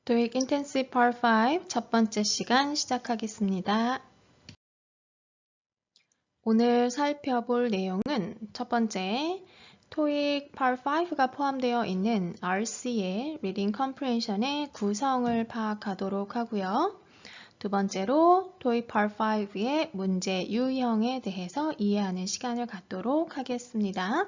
토익 인텐시브 Part 5 첫 번째 시간 시작하겠습니다. 오늘 살펴볼 내용은 첫 번째, 토익 Part 5가 포함되어 있는 RC의 Reading Comprehension의 구성을 파악하도록 하고요. 두 번째로 토익 Part 5의 문제 유형에 대해서 이해하는 시간을 갖도록 하겠습니다.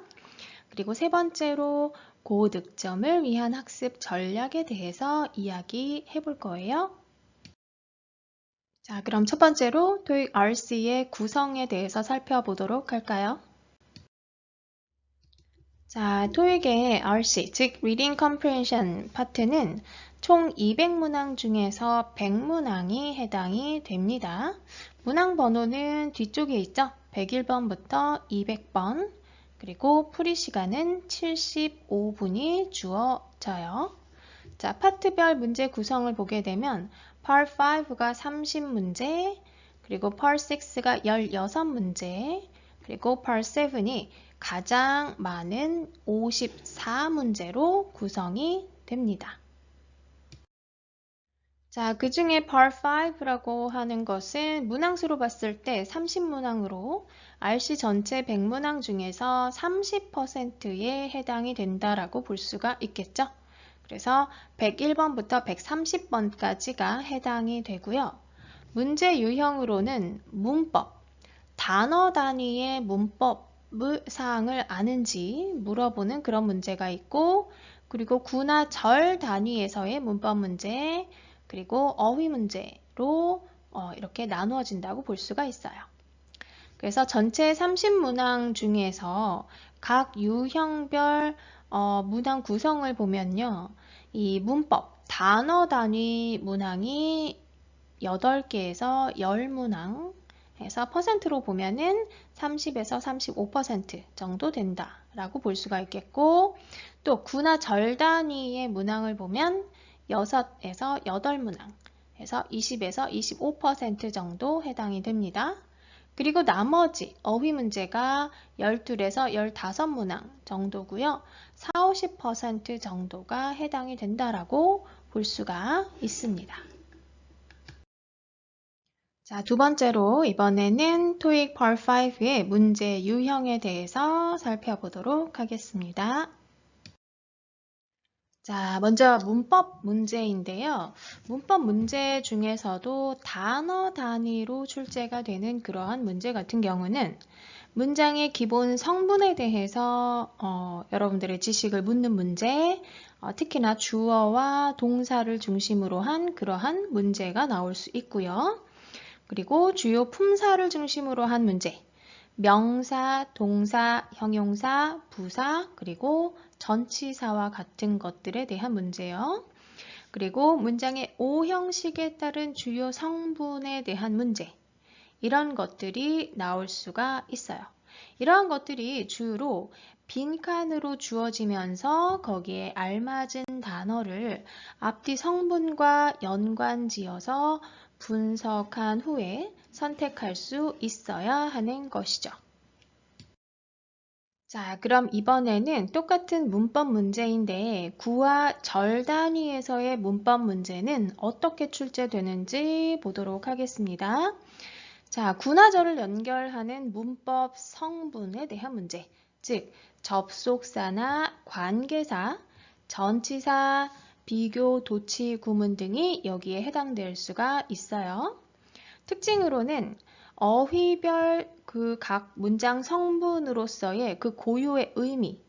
그리고 세 번째로 고득점을 위한 학습 전략에 대해서 이야기해 볼 거예요. 자, 그럼 첫 번째로 토익 RC의 구성에 대해서 살펴보도록 할까요? 자, 토익의 RC, 즉 Reading Comprehension 파트는 총 200문항 중에서 100문항이 해당이 됩니다. 문항 번호는 뒤쪽에 있죠? 101번부터 200번, 그리고 풀이 시간은 75분이 주어져요. 자, 파트별 문제 구성을 보게 되면 Part 5가 30문제, 그리고 Part 6가 16문제, 그리고 Part 7이 가장 많은 54문제로 구성이 됩니다. 자, 그 중에 Part 5라고 하는 것은 문항수로 봤을 때 30문항으로 RC 전체 100문항 중에서 30%에 해당이 된다라고 볼 수가 있겠죠. 그래서 101번부터 130번까지가 해당이 되고요. 문제 유형으로는 문법, 단어 단위의 문법 사항을 아는지 물어보는 그런 문제가 있고, 그리고 구나 절 단위에서의 문법 문제, 그리고 어휘 문제로 이렇게 나누어진다고 볼 수가 있어요. 그래서 전체 30문항 중에서 각 유형별 문항 구성을 보면요. 이 문법, 단어 단위 문항이 8개에서 10문항 해서 퍼센트로 보면은 30에서 35% 정도 된다라고 볼 수가 있겠고, 또 구나 절 단위의 문항을 보면 6에서 8문항 해서 20에서 25% 정도 해당이 됩니다. 그리고 나머지 어휘 문제가 12에서 15문항 정도고요. 40, 50% 정도가 해당이 된다라고 볼 수가 있습니다. 자, 두 번째로 이번에는 토익 Part 5의 문제 유형에 대해서 살펴보도록 하겠습니다. 자, 먼저 문법 문제인데요. 문법 문제 중에서도 단어 단위로 출제가 되는 그러한 문제 같은 경우는 문장의 기본 성분에 대해서 여러분들의 지식을 묻는 문제, 특히나 주어와 동사를 중심으로 한 그러한 문제가 나올 수 있고요. 그리고 주요 품사를 중심으로 한 문제, 명사, 동사, 형용사, 부사, 그리고 전치사와 같은 것들에 대한 문제요. 그리고 문장의 오형식에 따른 주요 성분에 대한 문제, 이런 것들이 나올 수가 있어요. 이러한 것들이 주로 빈칸으로 주어지면서 거기에 알맞은 단어를 앞뒤 성분과 연관지어서 분석한 후에 선택할 수 있어야 하는 것이죠. 자, 그럼 이번에는 똑같은 문법 문제인데 구와 절 단위에서의 문법 문제는 어떻게 출제되는지 보도록 하겠습니다. 자, 구나 절을 연결하는 문법 성분에 대한 문제, 즉 접속사나 관계사, 전치사, 비교, 도치, 구문 등이 여기에 해당될 수가 있어요. 특징으로는 어휘별 그 각 문장 성분으로서의 그 고유의 의미,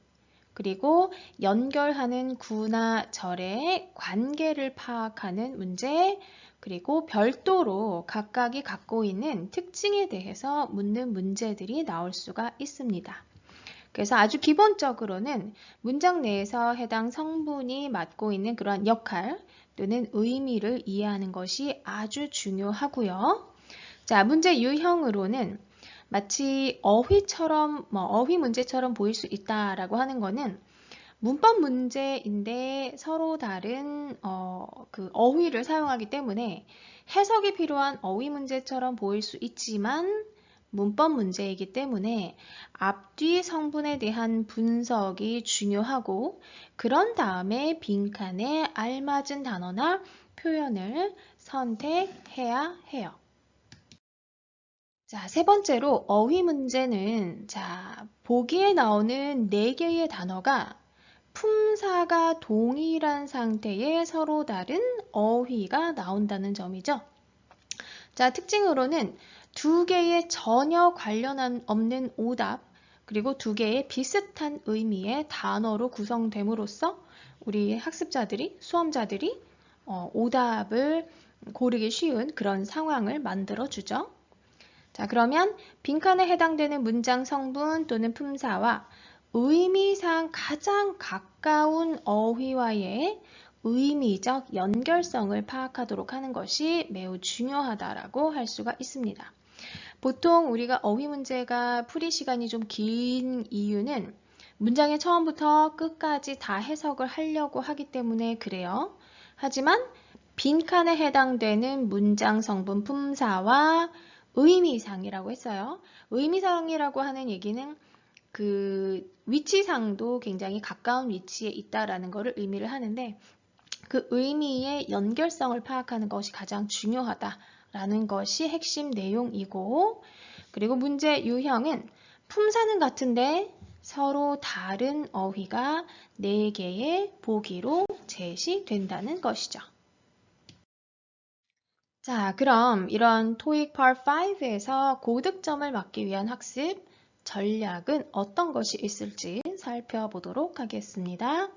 그리고 연결하는 구나 절의 관계를 파악하는 문제, 그리고 별도로 각각이 갖고 있는 특징에 대해서 묻는 문제들이 나올 수가 있습니다. 그래서 아주 기본적으로는 문장 내에서 해당 성분이 맡고 있는 그러한 역할 또는 의미를 이해하는 것이 아주 중요하고요. 자, 문제 유형으로는 마치 어휘처럼, 어휘 문제처럼 보일 수 있다라고 하는 거는 문법 문제인데 서로 다른 그 어휘를 사용하기 때문에 해석이 필요한 어휘 문제처럼 보일 수 있지만 문법 문제이기 때문에 앞뒤 성분에 대한 분석이 중요하고 그런 다음에 빈칸에 알맞은 단어나 표현을 선택해야 해요. 자, 세 번째로 어휘 문제는 보기에 나오는 4개의 단어가 품사가 동일한 상태의 서로 다른 어휘가 나온다는 점이죠. 자, 특징으로는 2개의 전혀 관련 없는 오답, 그리고 2개의 비슷한 의미의 단어로 구성됨으로써 우리 학습자들이, 수험자들이 오답을 고르기 쉬운 그런 상황을 만들어주죠. 자, 그러면 빈칸에 해당되는 문장 성분 또는 품사와 의미상 가장 가까운 어휘와의 의미적 연결성을 파악하도록 하는 것이 매우 중요하다라고 할 수가 있습니다. 보통 우리가 어휘 문제가 풀이 시간이 좀 긴 이유는 문장의 처음부터 끝까지 다 해석을 하려고 하기 때문에 그래요. 하지만 빈칸에 해당되는 문장 성분 품사와 의미상이라고 했어요. 의미상이라고 하는 얘기는 그 위치상도 굉장히 가까운 위치에 있다라는 것을 의미를 하는데 그 의미의 연결성을 파악하는 것이 가장 중요하다라는 것이 핵심 내용이고 그리고 문제 유형은 품사는 같은데 서로 다른 어휘가 4개의 보기로 제시된다는 것이죠. 자, 그럼 이런 토익 Part 5에서 고득점을 막기 위한 학습 전략은 어떤 것이 있을지 살펴보도록 하겠습니다.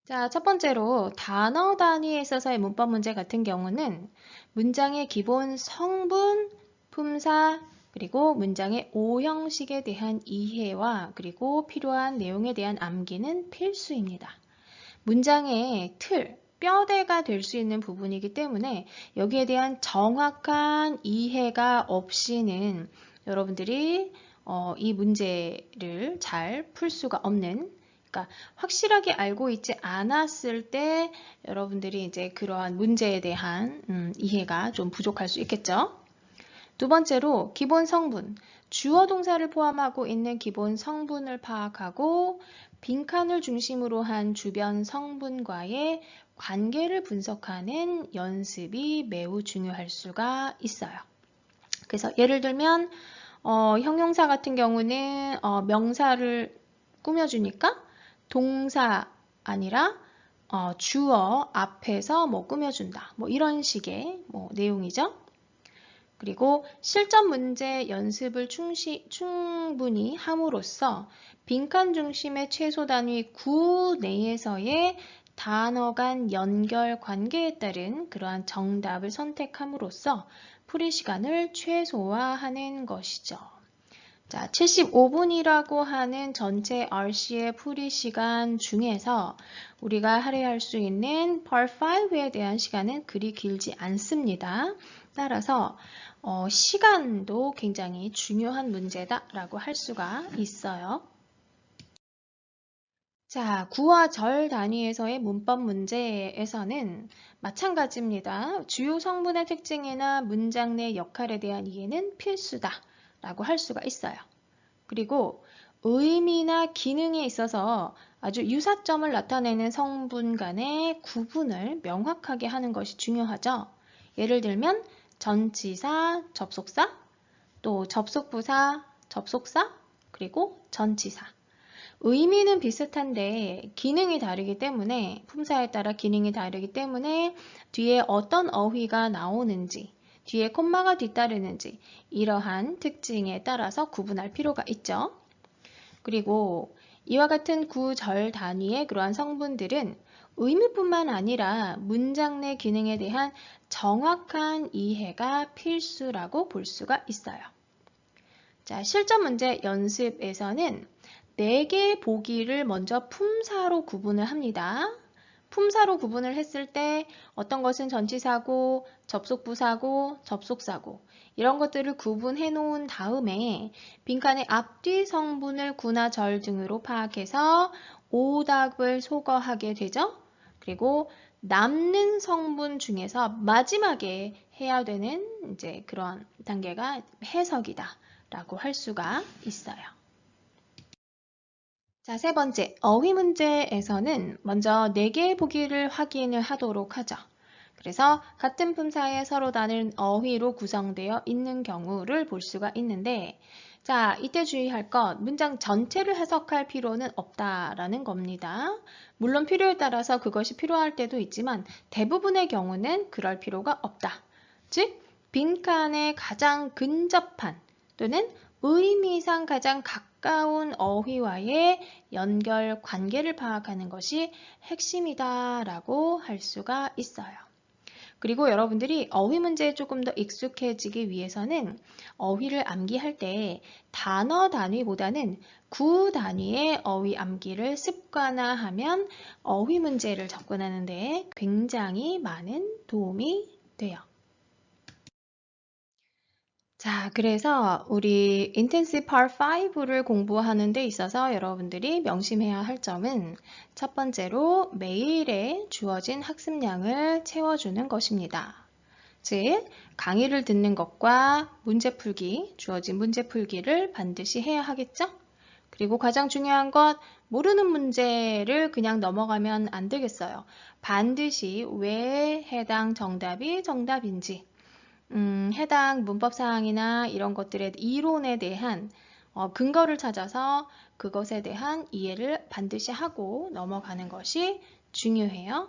자, 첫 번째로 단어 단위에 있어서의 문법 문제 같은 경우는 문장의 기본 성분, 품사, 그리고 문장의 오형식에 대한 이해와 그리고 필요한 내용에 대한 암기는 필수입니다. 문장의 틀, 뼈대가 될 수 있는 부분이기 때문에 여기에 대한 정확한 이해가 없이는 여러분들이 이 문제를 잘 풀 수가 없는, 그러니까 확실하게 알고 있지 않았을 때 여러분들이 이제 그러한 문제에 대한 이해가 좀 부족할 수 있겠죠. 두 번째로 기본 성분, 주어 동사를 포함하고 있는 기본 성분을 파악하고 빈칸을 중심으로 한 주변 성분과의 관계를 분석하는 연습이 매우 중요할 수가 있어요. 그래서 예를 들면 형용사 같은 경우는 명사를 꾸며주니까 동사 아니라 주어 앞에서 뭐 꾸며준다. 뭐 이런 식의 내용이죠. 그리고 실전 문제 연습을 충분히 함으로써 빈칸 중심의 최소 단위 9 내에서의 단어 간 연결 관계에 따른 그러한 정답을 선택함으로써 풀이 시간을 최소화하는 것이죠. 자, 75분이라고 하는 전체 RC의 풀이 시간 중에서 우리가 할애할 수 있는 Part 5에 대한 시간은 그리 길지 않습니다. 따라서 시간도 굉장히 중요한 문제다라고 할 수가 있어요. 자, 구와 절 단위에서의 문법 문제에서는 마찬가지입니다. 주요 성분의 특징이나 문장 내 역할에 대한 이해는 필수다라고 할 수가 있어요. 그리고 의미나 기능에 있어서 아주 유사점을 나타내는 성분 간의 구분을 명확하게 하는 것이 중요하죠. 예를 들면 전치사, 접속사, 또 접속부사, 접속사, 그리고 전치사. 의미는 비슷한데 기능이 다르기 때문에 품사에 따라 기능이 다르기 때문에 뒤에 어떤 어휘가 나오는지 뒤에 콤마가 뒤따르는지 이러한 특징에 따라서 구분할 필요가 있죠. 그리고 이와 같은 구절 단위의 그러한 성분들은 의미뿐만 아니라 문장 내 기능에 대한 정확한 이해가 필수라고 볼 수가 있어요. 자, 실전 문제 연습에서는 4개의 보기를 먼저 품사로 구분을 합니다. 품사로 구분을 했을 때 어떤 것은 전치사고, 접속부사고, 접속사고 이런 것들을 구분해 놓은 다음에 빈칸의 앞뒤 성분을 구나 절 등으로 파악해서 오답을 소거하게 되죠. 그리고 남는 성분 중에서 마지막에 해야 되는 이제 그런 단계가 해석이다 라고 할 수가 있어요. 자, 세 번째, 어휘 문제에서는 먼저 4개의 보기를 확인을 하도록 하죠. 그래서 같은 품사에 서로 다른 어휘로 구성되어 있는 경우를 볼 수가 있는데, 자, 이때 주의할 것, 문장 전체를 해석할 필요는 없다라는 겁니다. 물론 필요에 따라서 그것이 필요할 때도 있지만 대부분의 경우는 그럴 필요가 없다. 즉, 빈칸에 가장 근접한 또는 의미상 가장 가까운 어휘와의 연결 관계를 파악하는 것이 핵심이다라고 할 수가 있어요. 그리고 여러분들이 어휘 문제에 조금 더 익숙해지기 위해서는 어휘를 암기할 때 단어 단위보다는 구 단위의 어휘 암기를 습관화하면 어휘 문제를 접근하는 데 굉장히 많은 도움이 돼요. 자, 그래서 우리 Intensive Part 5를 공부하는 데 있어서 여러분들이 명심해야 할 점은 첫 번째로 매일에 주어진 학습량을 채워주는 것입니다. 즉, 강의를 듣는 것과 문제풀기, 주어진 문제풀기를 반드시 해야 하겠죠? 그리고 가장 중요한 것, 모르는 문제를 그냥 넘어가면 안 되겠어요. 반드시 왜 해당 정답이 정답인지, 해당 문법 사항이나 이런 것들의 이론에 대한 근거를 찾아서 그것에 대한 이해를 반드시 하고 넘어가는 것이 중요해요.